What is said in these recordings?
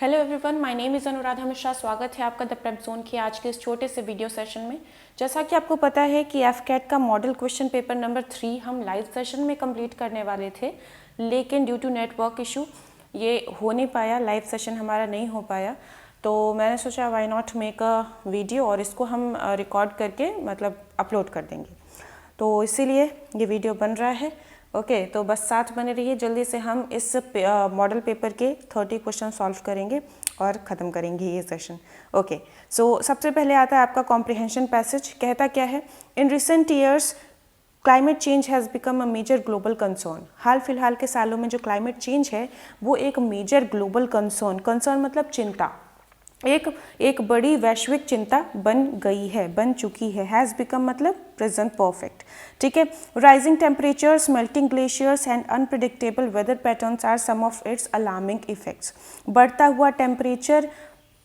Hello everyone, my name is Anuradha Mishra. स्वागत है आपका द प्रेप जोन के आज के इस छोटे से वीडियो सेशन में। जैसा कि आपको पता है कि एफकेट का मॉडल क्वेश्चन पेपर नंबर 3 हम लाइव सेशन में कंप्लीट करने वाले थे, लेकिन ड्यू टू नेटवर्क इशू ये हो नहीं पाया, लाइव सेशन हमारा नहीं हो पाया। तो मैंने सोचा why not make a video और इसको हम रिकॉर्ड करके मतलब अपलोड कर देंगे, तो इसीलिए ये वीडियो बन रहा है। ओके, तो बस साथ बने रहिए। जल्दी से हम इस मॉडल पेपर के 30 क्वेश्चन सॉल्व करेंगे और ख़त्म करेंगे ये सेशन। ओके, सो सबसे पहले आता है आपका कॉम्प्रिहेंशन पैसेज। कहता क्या है? In recent years climate change has become a major global concern. हाल फिलहाल के सालों में जो क्लाइमेट चेंज है वो एक मेजर ग्लोबल कंसर्न मतलब चिंता, एक बड़ी वैश्विक चिंता बन गई है, बन चुकी है। हैज़ बिकम मतलब प्रेजेंट परफेक्ट, ठीक है। Rising temperatures, melting glaciers and unpredictable weather patterns are some of its alarming effects. बढ़ता हुआ टेम्परेचर,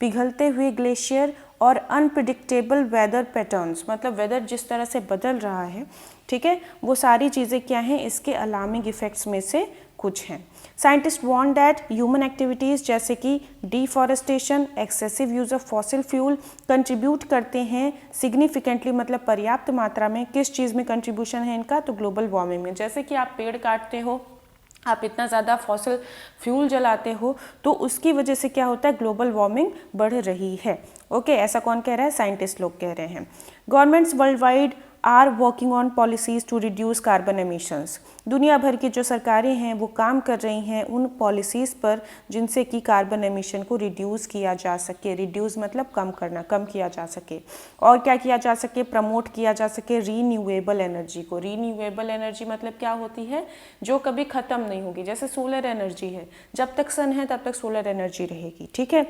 पिघलते हुए ग्लेशियर और अनप्रिडिक्टेबल वेदर पैटर्न्स मतलब वेदर जिस तरह से बदल रहा है, ठीक है, वो सारी चीज़ें क्या हैं? इसके अलार्मिंग इफेक्ट्स में से कुछ हैं। Scientist warn that human activities जैसे कि deforestation, excessive use of fossil fuel contribute करते हैं सिग्निफिकेंटली मतलब पर्याप्त मात्रा में। किस चीज़ में कंट्रीब्यूशन है इनका? तो ग्लोबल वार्मिंग में। जैसे कि आप पेड़ काटते हो, आप इतना ज़्यादा फॉसिल फ्यूल जलाते हो, तो उसकी वजह से क्या होता है? ग्लोबल वार्मिंग बढ़ रही है। ओके, ऐसा कौन कह रहा है? साइंटिस्ट लोग कह रहे हैं। Governments world wide are working on policies to reduce carbon emissions. दुनिया भर की जो सरकारें हैं वो काम कर रही हैं उन पॉलिसीज़ पर जिनसे कि कार्बन एमिशन को रिड्यूस किया जा सके। रिड्यूस मतलब कम करना, कम किया जा सके। और क्या किया जा सके? प्रमोट किया जा सके रीन्यूएबल एनर्जी को। रीन्यूएबल एनर्जी मतलब क्या होती है? जो कभी ख़त्म नहीं होगी। जैसे सोलर एनर्जी है, जब तक सन है तब तक सोलर एनर्जी रहेगी, ठीक है।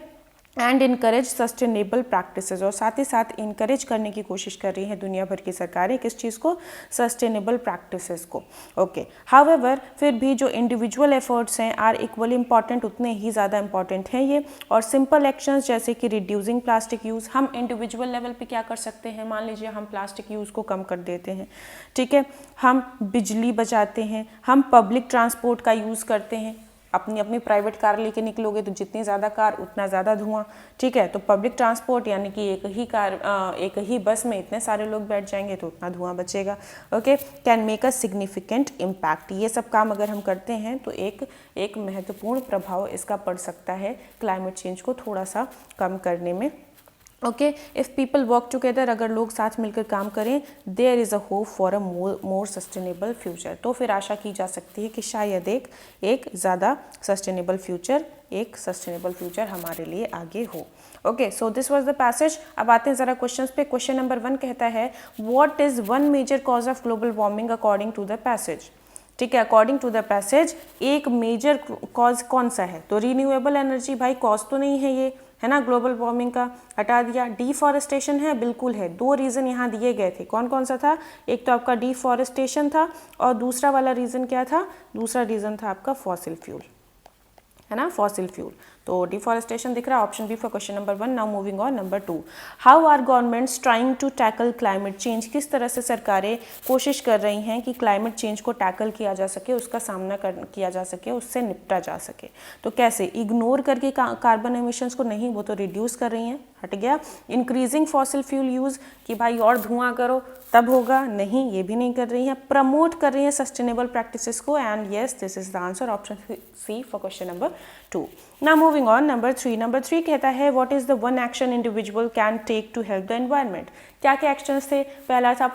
एंड इनकरेज सस्टेनेबल प्रैक्टिसेस, और साथ ही साथ इनकरेज करने की कोशिश कर रही है दुनिया भर की सरकारें किस चीज़ को? सस्टेनेबल प्रैक्टिसेस को। ओके, हाउएवर फिर भी जो इंडिविजुअल एफर्ट्स हैं आर इक्वली इंपॉर्टेंट, उतने ही ज़्यादा इंपॉर्टेंट हैं ये। और सिंपल एक्शंस जैसे कि रिड्यूसिंग प्लास्टिक यूज़, हम इंडिविजुअल लेवल पे क्या कर सकते हैं? मान लीजिए हम प्लास्टिक यूज़ को कम कर देते हैं, ठीक है, हम बिजली बचाते हैं, हम पब्लिक ट्रांसपोर्ट का यूज़ करते हैं। अपनी अपनी प्राइवेट कार लेके निकलोगे तो जितनी ज़्यादा कार उतना ज़्यादा धुआं, ठीक है। तो पब्लिक ट्रांसपोर्ट यानी कि एक ही बस में इतने सारे लोग बैठ जाएंगे तो उतना धुआं बचेगा। Okay, can make a significant impact. ये सब काम अगर हम करते हैं तो एक महत्वपूर्ण प्रभाव इसका पड़ सकता है क्लाइमेट चेंज को थोड़ा सा कम करने में। Okay, if people work together, अगर लोग साथ मिलकर काम करें, there is a hope for a more sustainable future, तो फिर आशा की जा सकती है कि शायद एक ज़्यादा सस्टेनेबल फ्यूचर हमारे लिए आगे हो। Okay, so this was the passage. अब आते हैं ज़रा क्वेश्चंस पे। क्वेश्चन नंबर 1 कहता है what is one major cause of global warming according to the passage. ठीक है, अकॉर्डिंग टू द पैसेज एक मेजर कॉज कौन सा है? तो रीन्यूएबल एनर्जी, भाई कॉज तो नहीं है ये, है ना, ग्लोबल वार्मिंग का, हटा दिया। डिफॉरेस्टेशन है, बिल्कुल है। 2 रीज़न यहाँ दिए गए थे, कौन कौन सा था? एक तो आपका डिफॉरेस्टेशन था और दूसरा वाला रीज़न क्या था? दूसरा रीज़न था आपका फॉसिल फ्यूल, है ना, फॉसिल फ्यूल। तो डिफॉरेस्टेशन दिख रहा है, option B for question number 1। Now moving on number 2। How are governments trying to tackle climate change. किस तरह से सरकारें कोशिश कर रही हैं कि क्लाइमेट चेंज को टैकल किया जा सके, उसका सामना किया जा सके, उससे निपटा जा सके। तो कैसे? इग्नोर करके कार्बन एमिशंस को नहीं, वो तो रिड्यूस कर रही हैं, हट गया। इंक्रीजिंग फॉसिल फ्यूल यूज़, कि भाई और धुआं करो तब होगा, नहीं, ये भी नहीं कर रही हैं। प्रमोट कर रही हैं सस्टेनेबल प्रैक्टिसेस को, and yes this is the answer, option C for question number 2। Now moving on number 3। Number 3 कहता है what is the one action individual can take to help the environment. क्या क्या actions थे? पहला था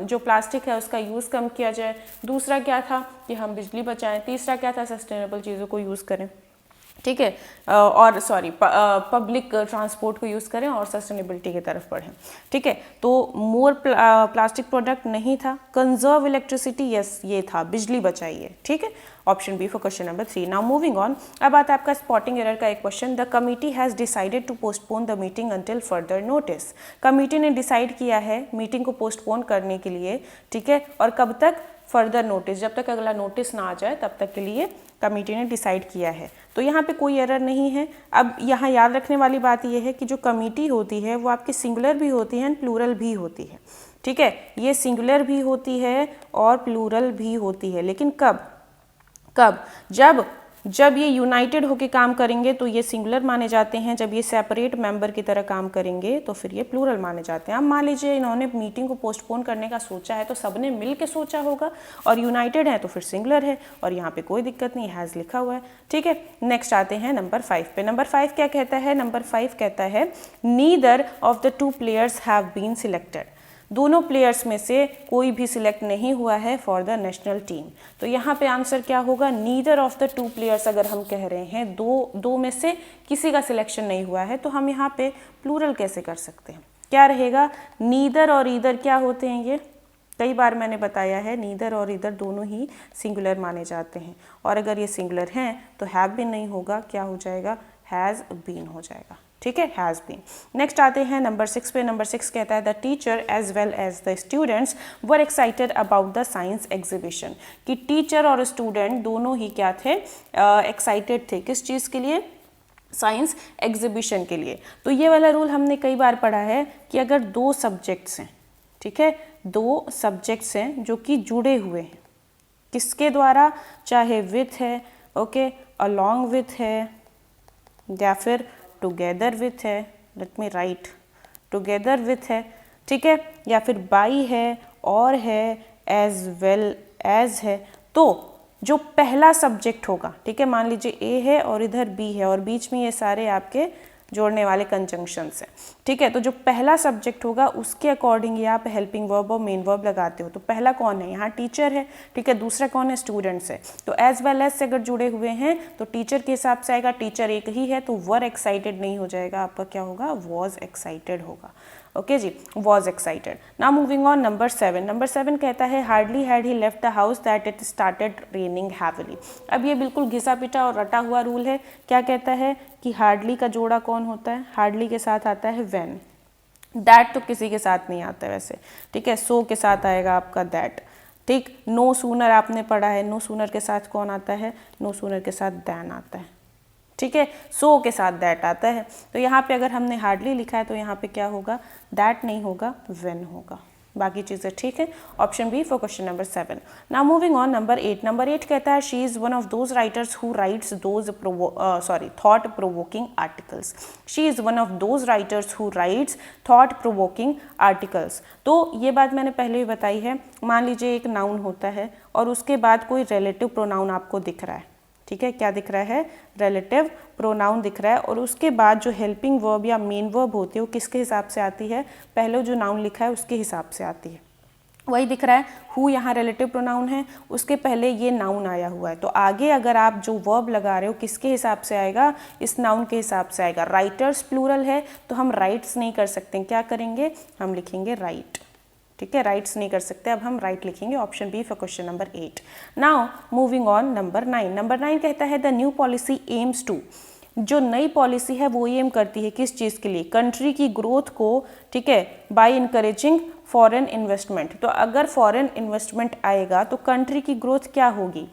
जो plastic है उसका यूज़ कम किया जाए। दूसरा क्या था? कि हम बिजली बचाएं। तीसरा क्या था? सस्टेनेबल चीज़ों को यूज़ करें, ठीक है, और पब्लिक ट्रांसपोर्ट को यूज़ करें और सस्टेनेबिलिटी की तरफ बढ़ें, ठीक है। तो मोर प्लास्टिक प्रोडक्ट नहीं था। कंजर्व इलेक्ट्रिसिटी, यस ये था, बिजली बचाइए, ठीक है, option B for question number 3। Now moving on, अब आता है आपका स्पॉटिंग एरर का एक question. The committee has decided to postpone the meeting until further notice. Committee ने डिसाइड किया है मीटिंग को पोस्टपोन करने के लिए, ठीक है, और कब तक? फर्दर नोटिस, जब तक अगला नोटिस ना आ जाए तब तक के लिए कमिटी ने डिसाइड किया है। तो यहाँ पे कोई एरर नहीं है। अब यहाँ याद रखने वाली बात यह है कि जो कमिटी होती है वो आपकी सिंगुलर भी होती है एंड प्लूरल भी होती है, ठीक है। ये सिंगुलर भी होती है और प्लूरल भी होती है, लेकिन कब? जब जब ये यूनाइटेड होकर काम करेंगे तो ये सिंगुलर माने जाते हैं, जब ये सेपरेट मेंबर की तरह काम करेंगे तो फिर ये प्लूरल माने जाते हैं। अब मान लीजिए इन्होंने मीटिंग को पोस्टपोन करने का सोचा है तो सबने मिल के सोचा होगा, और यूनाइटेड है तो फिर सिंगुलर है, और यहाँ पे कोई दिक्कत नहीं, हैज़ लिखा हुआ है। ठीक है, नेक्स्ट आते हैं नंबर 5 पे। नंबर 5 क्या कहता है? नंबर 5 कहता है neither of the two players have been selected. दोनों प्लेयर्स में से कोई भी सिलेक्ट नहीं हुआ है फॉर द नेशनल टीम। तो यहाँ पे आंसर क्या होगा? Neither of the two players. अगर हम कह रहे हैं दो में से किसी का सिलेक्शन नहीं हुआ है तो हम यहाँ पे प्लूरल कैसे कर सकते हैं? क्या रहेगा? नीदर और ईदर क्या होते हैं? ये कई बार मैंने बताया है, नीदर और ईदर दोनों ही सिंगुलर माने जाते हैं, और अगर ये सिंगुलर हैं तो हैव बीन नहीं होगा, क्या हो जाएगा? हैज़ बीन हो जाएगा। ठीक है, हैज़ बीन। नेक्स्ट आते हैं नंबर 6 पे। नंबर 6 कहता है the teacher as well as the students were excited about the science exhibition. कि टीचर और स्टूडेंट दोनों ही क्या थे? एक्साइटेड थे। किस चीज़ के लिए? साइंस एग्जीबिशन के लिए। तो ये वाला रूल हमने कई बार पढ़ा है कि अगर दो सब्जेक्ट्स हैं, ठीक है, दो सब्जेक्ट्स हैं जो कि जुड़े हुए हैं, किसके द्वारा? चाहे विथ है, ओके, अलॉन्ग विथ है, या फिर टुगेदर विथ है, let me right, together with है, ठीक है, या फिर बाई है, और है, एज वेल एज है। तो जो पहला सब्जेक्ट होगा, ठीक है, मान लीजिए ए है और इधर बी है और बीच में ये सारे आपके जोड़ने वाले कंजंक्शंस हैं, ठीक है। तो जो पहला सब्जेक्ट होगा उसके अकॉर्डिंग आप हेल्पिंग वर्ब और मेन वर्ब लगाते हो। तो पहला कौन है? यहाँ टीचर है, ठीक है, दूसरा कौन है? स्टूडेंट्स है। तो एज वेल एज से अगर जुड़े हुए हैं तो टीचर के हिसाब से आएगा, टीचर एक ही है तो वर एक्साइटेड नहीं हो जाएगा, आपका क्या होगा? वॉज एक्साइटेड होगा। ओके जी, was excited. Now moving on number 7। Number 7 कहता है hardly had he left the house that it started raining heavily. अब ये बिल्कुल घिसा पिटा और रटा हुआ रूल है। क्या कहता है कि हार्डली का जोड़ा कौन होता है? हार्डली के साथ आता है व्हेन। दैट तो किसी के साथ नहीं आता वैसे, ठीक है, सो के साथ आएगा आपका दैट, ठीक। नो सूनर आपने पढ़ा है, नो सूनर के साथ कौन आता है? नो सूनर के साथ दैन आता है, ठीक है, सो के साथ दैट आता है। तो यहाँ पे अगर हमने हार्डली लिखा है तो यहाँ पे क्या होगा? दैट नहीं होगा, व्हेन होगा। बाकी चीज़ें ठीक है। Option B for question number 7। Now moving on number 8। Number 8 कहता है she is one of those writers who writes those thought provoking articles. She is one of those writers who writes thought provoking articles. तो ये बात मैंने पहले ही बताई है। मान लीजिए एक नाउन होता है और उसके बाद कोई रिलेटिव प्रोनाउन आपको दिख रहा है, ठीक है, क्या दिख रहा है? रिलेटिव प्रोनाउन दिख रहा है, और उसके बाद जो हेल्पिंग वर्ब या मेन वर्ब होती है वो किसके हिसाब से आती है? पहले जो नाउन लिखा है उसके हिसाब से आती है। वही दिख रहा है, हु यहाँ रिलेटिव प्रोनाउन है, उसके पहले ये नाउन आया हुआ है। तो आगे अगर आप जो वर्ब लगा रहे हो किसके हिसाब से आएगा? इस नाउन के हिसाब से आएगा। राइटर्स प्लूरल है तो हम राइट्स नहीं कर सकते, क्या करेंगे? हम लिखेंगे राइट, ठीक है, राइट्स नहीं कर सकते, अब हम राइट लिखेंगे। Option B for question number 8। Now moving on number 9। Number 9 कहता है the new policy aims to. जो नई पॉलिसी है वो एम करती है किस चीज़ के लिए? कंट्री की ग्रोथ को, ठीक है, बाय इनकरेजिंग फॉरेन इन्वेस्टमेंट। तो अगर फॉरेन इन्वेस्टमेंट आएगा तो कंट्री की ग्रोथ क्या होगी?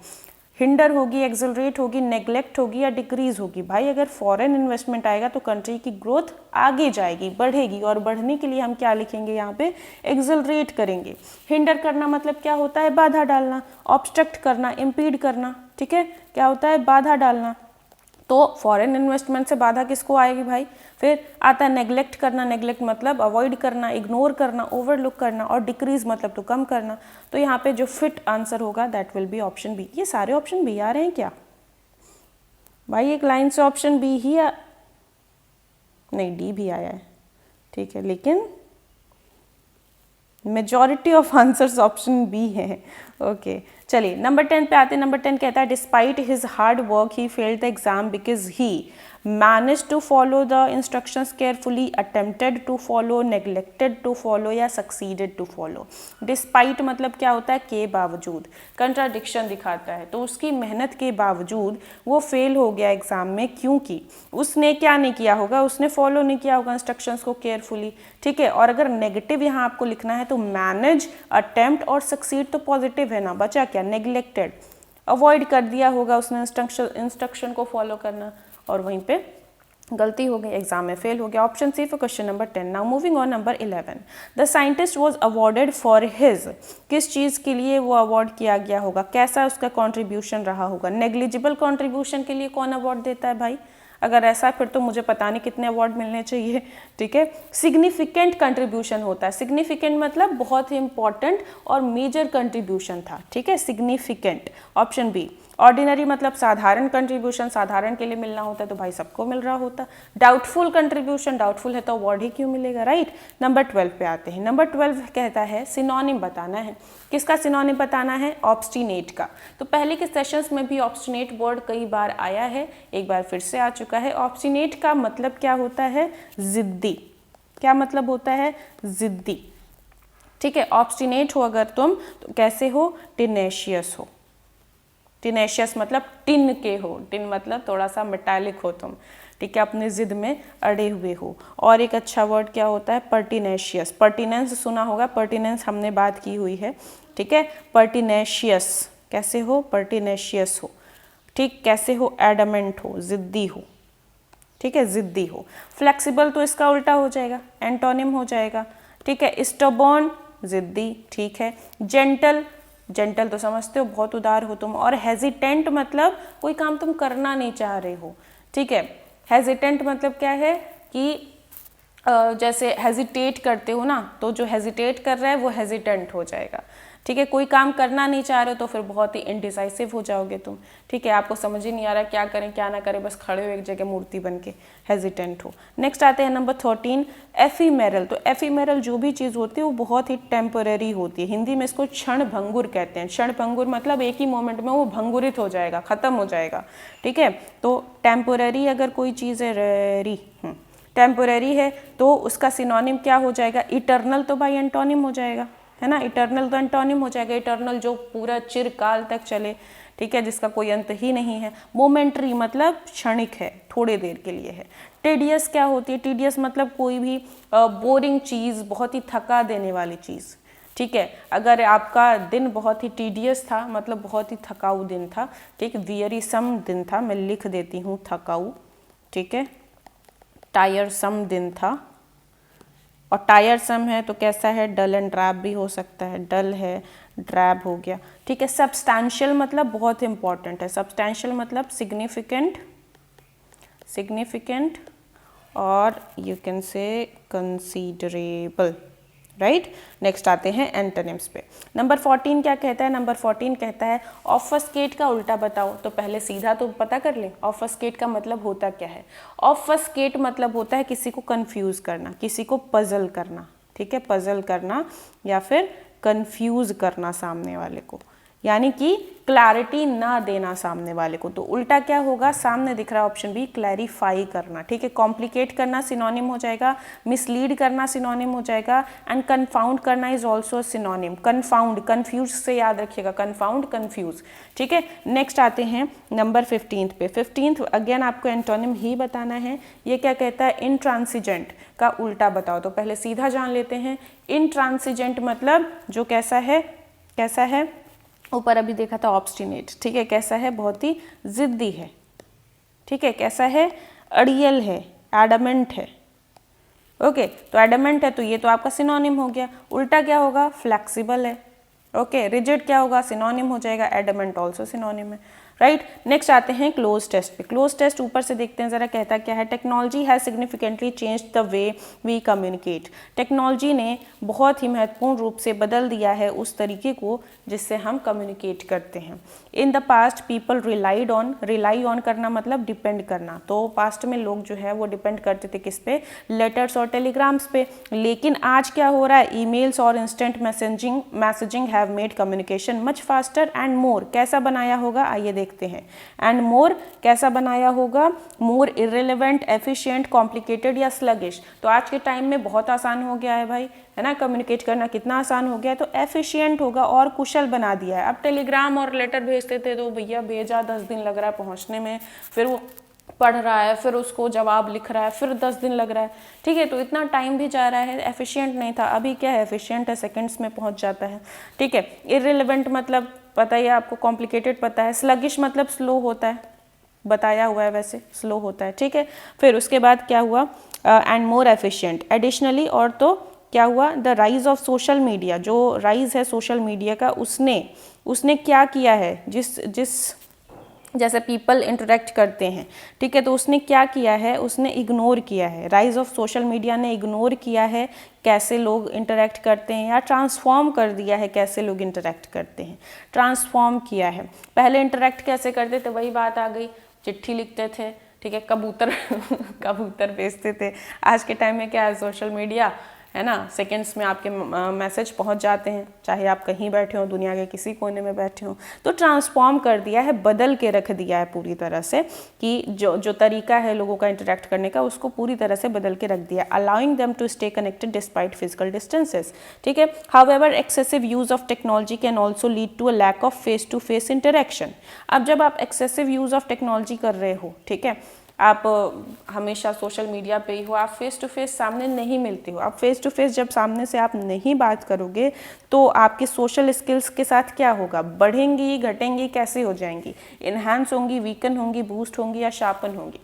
हिंडर होगी, एक्सेलरेट होगी, नेग्लेक्ट होगी या डिक्रीज होगी? भाई अगर फॉरेन इन्वेस्टमेंट आएगा तो कंट्री की ग्रोथ आगे जाएगी, बढ़ेगी, और बढ़ने के लिए हम क्या लिखेंगे यहाँ पे? एक्सेलरेट करेंगे। हिंडर करना मतलब क्या होता है? बाधा डालना। ऑब्स्ट्रक्ट करना, इम्पीड करना, ठीक है, क्या होता है? बाधा डालना। तो फॉरेन इन्वेस्टमेंट से बाधा किसको आएगी भाई? फिर आता है नेग्लेक्ट करना। नेग्लेक्ट मतलब अवॉइड करना, इग्नोर करना, ओवरलुक करना, और डिक्रीज मतलब तो कम करना। तो यहाँ पे जो फिट आंसर होगा that will be option B. ये सारे ऑप्शन बी आ रहे हैं क्या भाई? एक लाइन से ऑप्शन बी ही नहीं, डी भी आया है, ठीक है, लेकिन majority of answers option B है। ओके, चलिए नंबर 10 पे आते हैं। नंबर 10 कहता है despite his hard work he failed the exam because he manage to follow the instructions carefully, attempted to follow, neglected to follow या सक्सीडेड टू फॉलो। डिस्पाइट मतलब क्या होता है? के बावजूद, कंट्राडिक्शन दिखाता है। तो उसकी मेहनत के बावजूद वो फेल हो गया एग्जाम में, क्योंकि उसने क्या नहीं किया होगा? उसने फॉलो नहीं किया होगा इंस्ट्रक्शंस को केयरफुली, ठीक है। और अगर नेगेटिव यहाँ आपको लिखना है तो मैनेज, अटेम्प्ट और सक्सीड तो पॉजिटिव है ना, बचा क्या? नेग्लेक्टेड, अवॉइड कर दिया होगा उसने इंस्ट्रक्शन को फॉलो करना, और वहीं पे गलती हो गई, एग्जाम में फेल हो गया। Option C for question number 10। Now moving on number 11। The scientist was awarded for his, किस चीज़ के लिए वो अवार्ड किया गया होगा, कैसा उसका कंट्रीब्यूशन रहा होगा। नेग्लिजिबल कंट्रीब्यूशन के लिए कौन अवार्ड देता है भाई, अगर ऐसा है फिर तो मुझे पता नहीं कितने अवार्ड मिलने चाहिए, ठीक है। सिग्निफिकेंट कंट्रीब्यूशन होता है, सिग्निफिकेंट मतलब बहुत ही इंपॉर्टेंट और मेजर कंट्रीब्यूशन था, ठीक है, सिग्निफिकेंट। Option B. ऑर्डिनरी मतलब साधारण कंट्रीब्यूशन, साधारण के लिए मिलना होता है तो भाई सबको मिल रहा होता। डाउटफुल कंट्रीब्यूशन, डाउटफुल है तो अवार्ड ही क्यों मिलेगा, राइट। नंबर 12 पे आते हैं। नंबर 12 कहता है सिनोनिम बताना है। किसका सिनोनिम बताना है, ऑब्स्टिनेट का। तो पहले के सेशंस में भी ऑब्स्टिनेट वर्ड कई बार आया है, एक बार फिर से आ चुका है। ऑब्स्टिनेट का मतलब क्या होता है, जिद्दी। क्या मतलब होता है, जिद्दी, ठीक है। ऑब्स्टिनेट हो अगर तुम तो कैसे हो, टिनेशियस हो। टिनेशियस मतलब टिन के हो, टिन मतलब थोड़ा सा मेटालिक हो तुम, ठीक है, अपनी जिद में अड़े हुए हो। और एक अच्छा वर्ड क्या होता है, पर्टिनेशियस। पर्टिनेंस सुना होगा, पर्टिनेंस हमने बात की हुई है, ठीक है। पर्टिनेशियस कैसे हो, पर्टिनेशियस हो, ठीक। कैसे हो, एडमेंट हो, जिद्दी हो, ठीक है, जिद्दी हो। फ्लेक्सिबल तो इसका उल्टा हो जाएगा, एंटोनिम हो जाएगा, ठीक है। स्टबॉर्न जिद्दी, ठीक है। जेंटल, जेंटल तो समझते हो बहुत उदार हो तुम। और हेजिटेंट मतलब कोई काम तुम करना नहीं चाह रहे हो, ठीक है। हेजिटेंट मतलब क्या है कि जैसे हेजिटेट करते हो ना, तो जो हेजिटेट कर रहा है वो हेजिटेंट हो जाएगा, ठीक है। कोई काम करना नहीं चाह रहे हो तो फिर बहुत ही इनडिसाइसिव हो जाओगे तुम, ठीक है। आपको समझ ही नहीं आ रहा क्या करें क्या ना करें, बस खड़े हो एक जगह मूर्ति बन के, हेजिटेंट हो। नेक्स्ट आते हैं नंबर 13, एफीमेरल। तो एफीमेरल जो भी चीज़ होती है वो बहुत ही टेम्पररी होती है, हिंदी में इसको क्षण भंगुर कहते हैं। क्षण भंगुर मतलब एक ही मोमेंट में वो भंगुरित हो जाएगा, खत्म हो जाएगा, ठीक है। तो टेम्पोररी अगर कोई चीज़ है, रेरी टेम्पोररी है तो उसका सिनोनिम क्या हो जाएगा, इटर्नल तो भाई एंटोनिम हो जाएगा, है ना। इटर्नल तो एंटोनिम हो जाएगा, इटर्नल जो पूरा चिरकाल तक चले, ठीक है, जिसका कोई अंत ही नहीं है। मोमेंट्री मतलब क्षणिक है, थोड़ी देर के लिए है। टीडियस क्या होती है, टीडियस मतलब कोई भी बोरिंग चीज़, बहुत ही थका देने वाली चीज़, ठीक है। अगर आपका दिन बहुत ही टीडियस था मतलब बहुत ही थकाऊ दिन था, ठीक, वियरीसम दिन था, मैं लिख देती हूँ थकाऊ, ठीक है। टायरसम दिन था, और टायरसम है तो कैसा है, डल एंड ड्रैब भी हो सकता है, डल है ड्रैब हो गया, ठीक है। सब्सटैंशियल मतलब बहुत इंपॉर्टेंट है, सब्सटैंशियल मतलब सिग्निफिकेंट, सिग्निफिकेंट, और you can say considerable, right. Next आते हैं एंटोनिम्स पे। नंबर 14 क्या कहता है, नंबर 14 कहता है ऑफस्केट का उल्टा बताओ। तो पहले सीधा तो पता कर लें ऑफस्केट का मतलब होता क्या है। ऑफस्केट मतलब होता है किसी को कंफ्यूज करना, किसी को पजल करना, ठीक है, पजल करना या फिर कंफ्यूज करना सामने वाले को, यानी कि क्लैरिटी ना देना सामने वाले को। तो उल्टा क्या होगा, सामने दिख रहा है ऑप्शन बी, क्लैरिफाई करना, ठीक है। कॉम्प्लिकेट करना सिनोनिम हो जाएगा, मिसलीड करना सिनोनिम हो जाएगा, एंड कन्फाउंड करना is also synonym. Confound, confuse से याद रखिएगा, कन्फाउंड, कन्फ्यूज, ठीक है। नेक्स्ट आते हैं नंबर 15 पे। 15 अगेन आपको एंटोनिम ही बताना है। ये क्या कहता है, इंट्रांसिजेंट का उल्टा बताओ। तो पहले सीधा जान लेते हैं, इंट्रांसिजेंट मतलब जो कैसा है, कैसा है, ऊपर अभी देखा था ऑब्स्टिनेट, ठीक है, कैसा है, बहुत ही जिद्दी है, ठीक है, कैसा है, अड़ियल है, एडमेंट है, ओके। तो एडमेंट है तो ये तो आपका सिनोनिम हो गया। उल्टा क्या होगा, फ्लेक्सिबल है, ओके। रिजिड क्या होगा, सिनोनिम हो जाएगा, एडमेंट ऑल्सो सिनोनिम है, राइट। नेक्स्ट आते हैं क्लोज टेस्ट पे। क्लोज टेस्ट ऊपर से देखते हैं जरा, कहता क्या है, technology has significantly change the way we communicate. Technology ने बहुत ही महत्वपूर्ण रूप से बदल दिया है उस तरीके को जिससे हम कम्युनिकेट करते हैं। In the past people relied on, rely on करना मतलब डिपेंड करना, तो पास्ट में लोग जो है वो डिपेंड करते थे किस पे, लेटर्स और टेलीग्राम्स पे। लेकिन आज क्या हो रहा है, ईमेल्स और instant messaging have made communication much faster and more, कैसा बनाया होगा आइए देखते हैं। एंड मोर कैसा बनाया होगा, मोर इररिलेवेंट, एफिशिएंट, कॉम्प्लिकेटेड या स्लगिश। तो आज के टाइम में बहुत आसान हो गया है भाई, है ना, कम्युनिकेट करना कितना आसान हो गया है, तो एफिशिएंट होगा और कुशल बना दिया है। अब टेलीग्राम और लेटर भेजते थे तो भैया भेजा 10 दिन लग रहा है पहुंचने में, फिर वो पढ़ रहा है, फिर उसको जवाब लिख रहा है, फिर 10 दिन लग रहा है, ठीक है, तो इतना टाइम भी जा रहा है, एफिशिएंट नहीं था। अभी क्या है, एफिशिएंट है, सेकंड्स में पहुंच जाता है, ठीक है। इररिलेवेंट मतलब पता ही है आपको, कॉम्प्लिकेटेड पता है। स्लगिश मतलब स्लो होता है, बताया हुआ है वैसे, स्लो होता है, ठीक है। फिर उसके बाद क्या हुआ, एंड मोर एफिशिएंट, एडिशनली, और तो क्या हुआ, the rise of social media, जो राइज है सोशल मीडिया का, उसने क्या किया है, जिस जैसे पीपल इंटरेक्ट करते हैं, ठीक है, तो उसने क्या किया है, उसने इग्नोर किया है, राइज ऑफ सोशल मीडिया ने इग्नोर किया है कैसे लोग इंटरेक्ट करते हैं, या ट्रांसफॉर्म कर दिया है कैसे लोग इंटरेक्ट करते हैं, ट्रांसफॉर्म किया है। पहले इंटरेक्ट कैसे करते थे, वही बात आ गई, चिट्ठी लिखते थे, ठीक है, कबूतर कबूतर भेजते थे। आज के टाइम में क्या है, सोशल मीडिया है ना, सेकंड्स में आपके मैसेज पहुंच जाते हैं, चाहे आप कहीं बैठे हो, दुनिया के किसी कोने में बैठे हो। तो ट्रांसफॉर्म कर दिया है, बदल के रख दिया है पूरी तरह से, कि जो तरीका है लोगों का इंटरेक्ट करने का, उसको पूरी तरह से बदल के रख दिया, allowing them to stay connected despite physical distances, ठीक है। However excessive use of technology can also lead to a lack of face to face interaction. अब जब आप एक्सेसिव यूज ऑफ टेक्नोलॉजी कर रहे हो, ठीक है, आप हमेशा सोशल मीडिया पे ही हो, आप फेस टू फेस सामने नहीं मिलते हो, आप फेस टू फेस जब सामने से आप नहीं बात करोगे तो आपकी सोशल स्किल्स के साथ क्या होगा, बढ़ेंगी, घटेंगी, कैसे हो जाएंगी, इन्हांस होंगी, वीकन होंगी, बूस्ट होंगी या शार्पन होंगी।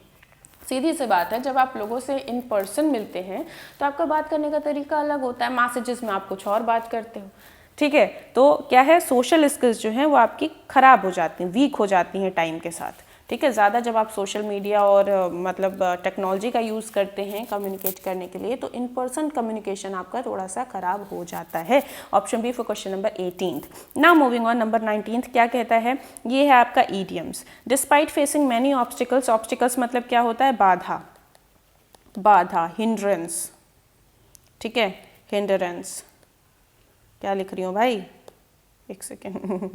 सीधी सी बात है, जब आप लोगों से इन पर्सन मिलते हैं तो आपका बात करने का तरीका अलग होता है, मैसेजेस में आप कुछ और बात करते हो, ठीक है। तो क्या है, सोशल स्किल्स जो हैं वो आपकी खराब हो जाती हैं, वीक हो जाती हैं टाइम के साथ, ठीक है। ज़्यादा जब आप सोशल मीडिया और मतलब टेक्नोलॉजी का यूज़ करते हैं कम्युनिकेट करने के लिए, तो इन पर्सन कम्युनिकेशन आपका थोड़ा सा खराब हो जाता है। Option B for question number 18। Now moving on, number 19 क्या कहता है, ये है आपका idioms. Despite facing many obstacles, obstacles मतलब क्या होता है, बाधा, बाधा, हिंड्रेंस, ठीक है, हिंड्रेंस, क्या लिख रही हूँ भाई, एक सेकेंड,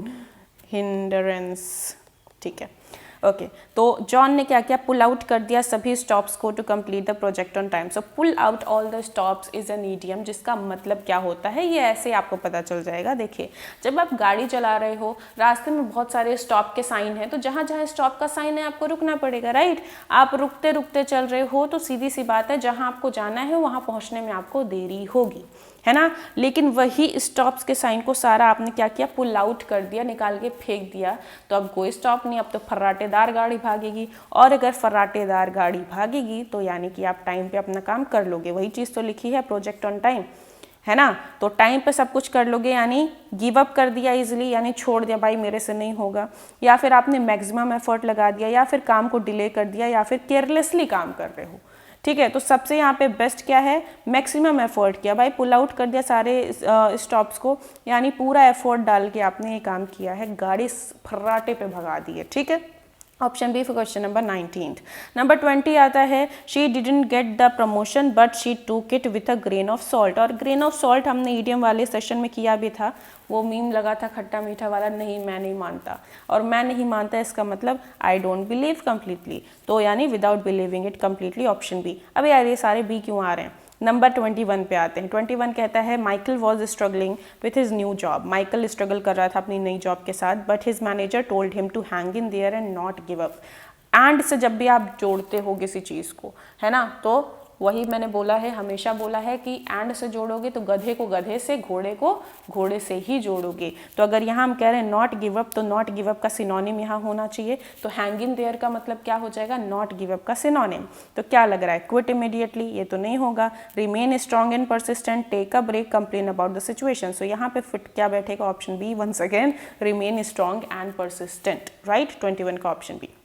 हिंड्रेंस, ठीक है, ओके। तो जॉन ने क्या किया, पुल आउट कर दिया सभी स्टॉप्स को to complete the project on time. So pull out all the stops is an idiom, जिसका मतलब क्या होता है, ये ऐसे आपको पता चल जाएगा। देखिए, जब आप गाड़ी चला रहे हो, रास्ते में बहुत सारे स्टॉप के साइन हैं, तो जहाँ जहाँ स्टॉप का साइन है आपको रुकना पड़ेगा, राइट। आप रुकते रुकते चल रहे हो तो सीधी सी बात है, जहाँ आपको जाना है वहाँ पहुँचने में आपको देरी होगी, है ना। लेकिन वही स्टॉप्स के साइन को सारा आपने क्या किया, पुल आउट कर दिया, निकाल के फेंक दिया, तो अब कोई स्टॉप नहीं, अब तो फर्राटेदार गाड़ी भागेगी, और अगर फर्राटेदार गाड़ी भागेगी तो यानी कि आप टाइम पे अपना काम कर लोगे। वही चीज़ तो लिखी है, प्रोजेक्ट ऑन टाइम, है ना। तो टाइम पे सब कुछ कर लोगे, यानी गिव अप कर दिया इजीली, यानी छोड़ दिया, भाई मेरे से नहीं होगा, या फिर आपने मैक्सिमम एफर्ट लगा दिया, या फिर काम को डिले कर दिया, या फिर केयरलेसली काम कर रहे हो, ठीक है। तो सबसे यहाँ पे बेस्ट क्या है, मैक्सिमम एफर्ट किया, भाई पुल आउट कर दिया सारे स्टॉप्स को, यानी पूरा एफर्ट डाल के आपने ये काम किया है, गाड़ी फर्राटे पे भगा दी है, ठीक है। Option B for question number 19। Number 20 आता है, she didn't get the promotion but she took it with a grain of salt. और ग्रेन ऑफ सॉल्ट हमने ईडियम वाले सेशन में किया भी था, वो मीम लगा था खट्टा मीठा वाला, नहीं मैं नहीं मानता, और मैं नहीं मानता इसका मतलब आई डोंट बिलीव कम्प्लीटली, तो यानी without believing it completely, option B. अब यार ये सारे बी क्यों आ रहे हैं। नंबर 21 पे आते हैं। 21 कहता है, Michael was struggling with his new job. Michael struggle कर रहा था अपनी नई जॉब के साथ, but his manager told him to hang in there and not give up. And से जब भी आप जोड़ते हो किसी चीज़ को, है ना, तो वही मैंने बोला है, हमेशा बोला है कि एंड से जोड़ोगे तो गधे को गधे से, घोड़े को घोड़े से ही जोड़ोगे। तो अगर यहाँ हम कह रहे हैं नॉट गिव अप, तो नॉट गिव अप का सिनोनिम यहाँ होना चाहिए, तो हैंग इन देयर का मतलब क्या हो जाएगा, नॉट गिव अप का सिनोनिम। तो क्या लग रहा है, क्विट इमीडिएटली, ये तो नहीं होगा, remain strong and persistent, take a break, complain about the situation. So यहाँ पे फिट क्या बैठेगा, option B, once again remain strong and persistent, right, 21 का option B.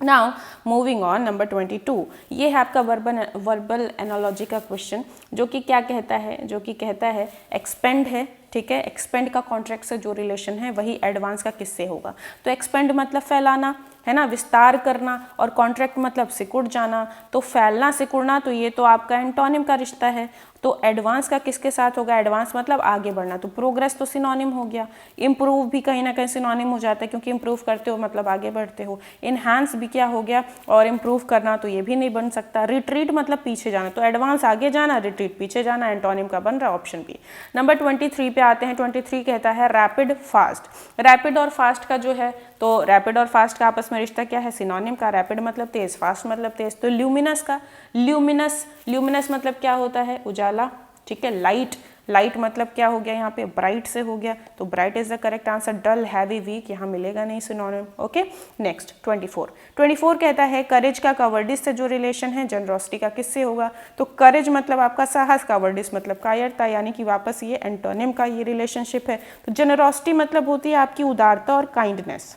Now moving on, number 22, ये है आपका वर्बल एनालॉजी का क्वेश्चन, जो कि क्या कहता है, जो कि कहता है एक्सपेंड है, ठीक है। एक्सपेंड का कॉन्ट्रैक्ट से जो रिलेशन है वही एडवांस का किससे होगा। तो एक्सपेंड मतलब फैलाना, है ना, विस्तार करना, और कॉन्ट्रैक्ट मतलब सिकुड़ जाना, तो फैलना सिकुड़ना, तो ये तो आपका एंटोनिम का रिश्ता है। तो एडवांस का किसके साथ होगा, एडवांस मतलब आगे बढ़ना, तो प्रोग्रेस तो सिनोनिम हो गया। इम्प्रूव भी कहीं ना कहीं सिनोनिम हो जाता है, क्योंकि इम्प्रूव करते हो मतलब आगे बढ़ते हो। इनहांस भी क्या हो गया, और इम्प्रूव करना, तो ये भी नहीं बन सकता। रिट्रीट मतलब पीछे जाना, तो एडवांस आगे जाना, रिट्रीट पीछे जाना, एंटोनिम का बन रहा है, ऑप्शन बी। नंबर 23 पे आते हैं। 23 कहता है रैपिड फास्ट। रैपिड और फास्ट का जो है, तो रैपिड और फास्ट का आपस में रिश्ता क्या है, सिनोनिम का। रैपिड मतलब तेज, फास्ट मतलब तेज। तो ल्यूमिनस का, ल्यूमिनस मतलब क्या होता है, उजाला, ठीक है, लाइट। लाइट मतलब क्या हो गया यहाँ पे, ब्राइट से हो गया, तो bright is the correct answer. Dull, heavy, weak यहाँ मिलेगा नहीं सिनोनिम। ओके, नेक्स्ट 24 कहता है करेज का कावर्डिस से जो रिलेशन है जनरॉसिटी का किससे होगा। तो करेज मतलब आपका साहस, कावर्डिस मतलब कायरता, यानी कि वापस ये एंटोनिम का ये रिलेशनशिप है। तो जनरॉसिटी मतलब होती है आपकी उदारता और काइंडनेस,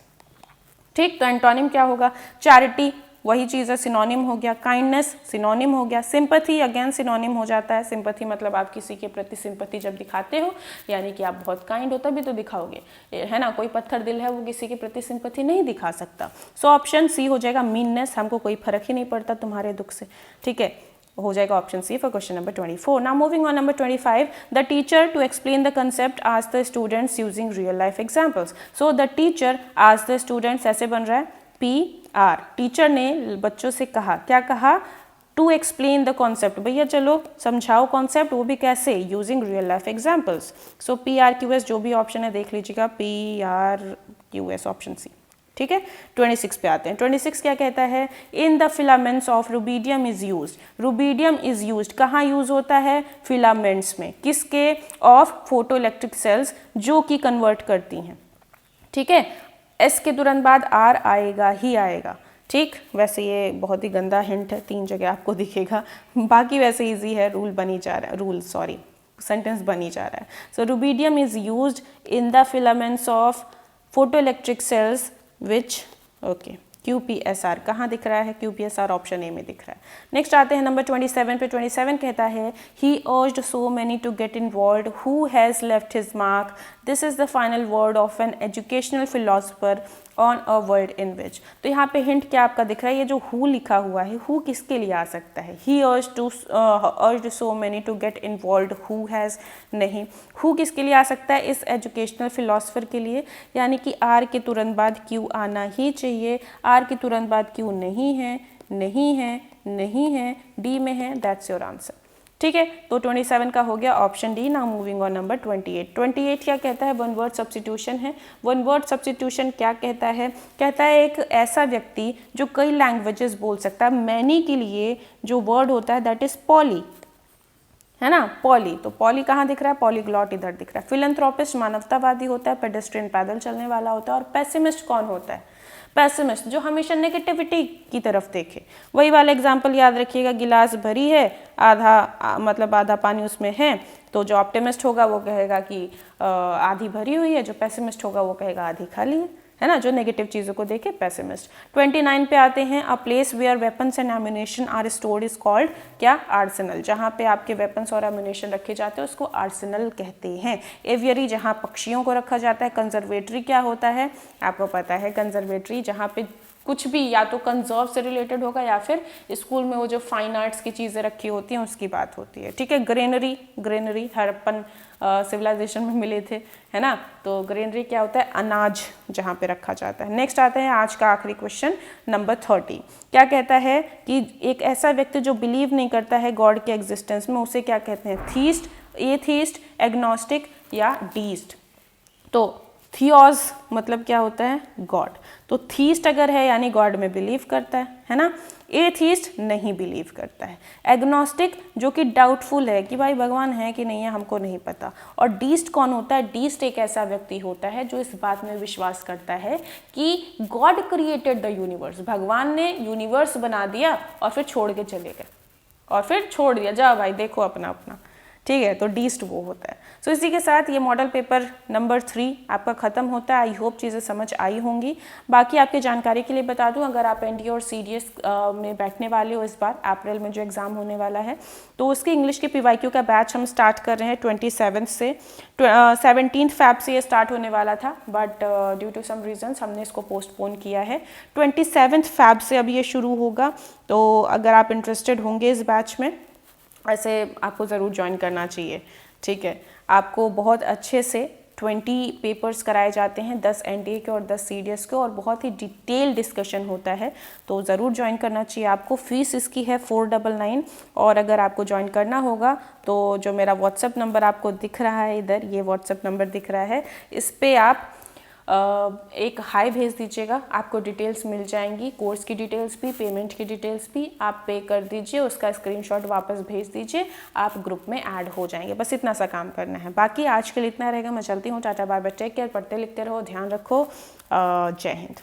ठीक। तो एंटोनिम क्या होगा, चैरिटी, वही चीज़ है, सिनोनिम हो गया। काइंडनेस सिनोनिम हो गया। सिंपैथी अगेन सिनोनिम हो जाता है। सिंपैथी मतलब आप किसी के प्रति सिंपैथी जब दिखाते हो, यानी कि आप बहुत काइंड हो तभी तो दिखाओगे, है ना। कोई पत्थर दिल है वो किसी के प्रति सिंपैथी नहीं दिखा सकता। सो ऑप्शन सी हो जाएगा, मीननेस, हमको कोई फर्क ही नहीं पड़ता तुम्हारे दुख से, ठीक है, हो जाएगा option C for question number 24। Now moving on number 25, the teacher to explain the concept asked the students using real life examples. So the teacher asked the students, ऐसे बन रहा है PR, टीचर ने बच्चों से कहा, क्या कहा, टू एक्सप्लेन द कॉन्सेप्ट, भैया चलो समझाओ कॉन्सेप्ट, वो भी कैसे, यूजिंग रियल लाइफ एग्जाम्पल्स। सो PRQS जो भी ऑप्शन है देख लीजिएगा, PRQS ऑप्शन सी, ठीक है। 26 पे आते हैं। 26 क्या कहता है, इन the filaments of rubidium is use. Rubidium is use कहाँ यूज होता है, फिलामेंट्स में, किसके, ऑफ फोटो इलेक्ट्रिक सेल्स, जो कि कन्वर्ट करती हैं, ठीक है। एस के तुरंत बाद R आएगा ही आएगा, ठीक। वैसे ये बहुत ही गंदा हिंट है, 3 जगह आपको दिखेगा, बाकी वैसे इजी है, रूल बनी जा रहा है, रूल सॉरी सेंटेंस बनी जा रहा है। So rubidium is used in the filaments of photo electric cells which, okay, QPSR कहाँ दिख रहा है, QPSR ऑप्शन ए में दिख रहा है। नेक्स्ट आते हैं नंबर 27 पे। 27 कहता है, ही urged so many to get involved who has left his mark. This is the final word of an educational philosopher on a world in which. तो यहाँ पे हिंट क्या आपका दिख रहा है, ये जो who लिखा हुआ है, who किसके लिए आ सकता है, he urged so many to get involved, who has नहीं, who किसके लिए आ सकता है, इस एजुकेशनल फिलोसफर के लिए, यानी कि R के तुरंत बाद Q आना ही चाहिए। R के तुरंत बाद Q नहीं है, नहीं है, नहीं है, D में है, दैट्स योर आंसर, ठीक है। तो 27 का हो गया option D. Now moving on number 28। 28 क्या कहता है, वन वर्ड सब्स्टिट्यूशन है। वन वर्ड सब्स्टिट्यूशन क्या कहता है, कहता है एक ऐसा व्यक्ति जो कई लैंग्वेजेस बोल सकता है, मैनी के लिए जो वर्ड होता है दैट इज पॉली, है ना, पॉली। तो पॉली कहाँ दिख रहा है, पॉलीग्लॉट इधर दिख रहा है। फिलैंथ्रोपिस्ट मानवतावादी होता है, पेडेस्ट्रियन पैदल चलने वाला होता है, और पेसिमिस्ट कौन होता है, पेसिमिस्ट जो हमेशा नेगेटिविटी की तरफ देखे। वही वाला एग्जांपल याद रखिएगा, गिलास भरी है, आधा मतलब आधा पानी उसमें है, तो जो ऑप्टिमिस्ट होगा वो कहेगा कि आधी भरी हुई है, जो पेसिमिस्ट होगा वो कहेगा आधी खाली है ना, जो नेगेटिव चीज़ों को देखे पेसिमिस्ट। 29 पे आते हैं, a place where weapons and ammunition are stored is called क्या, आर्सेनल। जहाँ पे आपके वेपन्स और एम्यूनेशन रखे जाते हैं उसको आर्सेनल कहते हैं। एवियरी जहाँ पक्षियों को रखा जाता है। कंजर्वेटरी क्या होता है, आपको पता है, कंजर्वेटरी जहाँ पे कुछ भी या तो कंजर्व से रिलेटेड होगा या फिर स्कूल में वो जो फाइन आर्ट्स की चीज़ें रखी होती हैं उसकी बात होती है, ठीक है। ग्रेनरी, ग्रेनरी हड़प्पन सिविलाइजेशन में मिले थे, है ना, तो ग्रेनरी क्या होता है, अनाज जहाँ पे रखा जाता है। नेक्स्ट आता है आज का आखिरी क्वेश्चन नंबर 30। क्या कहता है कि एक ऐसा व्यक्ति जो बिलीव नहीं करता है गॉड के एग्जिस्टेंस में, उसे क्या कहते हैं, थीस्ट, एथीस्ट, एग्नोस्टिक या डीस्ट। तो थियोस मतलब क्या होता है, गॉड। तो थीस्ट अगर है यानी गॉड में बिलीव करता है ना। एथीस्ट नहीं बिलीव करता है। एग्नोस्टिक जो कि डाउटफुल है कि भाई भगवान है कि नहीं है हमको नहीं पता। और डीस्ट कौन होता है, डीस्ट एक ऐसा व्यक्ति होता है जो इस बात में विश्वास करता है कि गॉड क्रिएटेड द यूनिवर्स, भगवान ने यूनिवर्स बना दिया और फिर छोड़ के चले गए, और फिर छोड़ दिया, जाओ भाई देखो अपना अपना, ठीक है। तो डीस्ट वो होता है। सो इसी के साथ ये मॉडल पेपर नंबर 3 आपका ख़त्म होता है। आई होप चीज़ें समझ आई होंगी। बाकी आपकी जानकारी के लिए बता दूं, अगर आप एनडीए और सीडीएस में बैठने वाले हो इस बार अप्रैल में जो एग्ज़ाम होने वाला है, तो उसके इंग्लिश के PYQ का बैच हम स्टार्ट कर रहे हैं 27 से। 17 फ़ैब से ये स्टार्ट होने वाला था, but due to some reasons हमने इसको पोस्टपोन किया है। 27 फ़ैब से अब ये शुरू होगा। तो अगर आप इंटरेस्टेड होंगे इस बैच में, ऐसे आपको ज़रूर ज्वाइन करना चाहिए, ठीक है। आपको बहुत अच्छे से 20 पेपर्स कराए जाते हैं, 10 एनडीए के और 10 सीडीएस के, और बहुत ही डिटेल डिस्कशन होता है, तो ज़रूर ज्वाइन करना चाहिए आपको। फीस इसकी है 499। और अगर आपको ज्वाइन करना होगा तो जो मेरा व्हाट्सएप नंबर आपको दिख रहा है इधर, ये व्हाट्सएप नंबर दिख रहा है, इस पर आप एक हाई भेज दीजिएगा, आपको डिटेल्स मिल जाएंगी, कोर्स की डिटेल्स भी, पेमेंट की डिटेल्स भी। आप पे कर दीजिए, उसका स्क्रीनशॉट वापस भेज दीजिए, आप ग्रुप में ऐड हो जाएंगे। बस इतना सा काम करना है। बाकी आज के लिए इतना रहेगा। मैं चलती हूँ, tata bye bye, take care, पढ़ते लिखते रहो, ध्यान रखो, जय हिंद।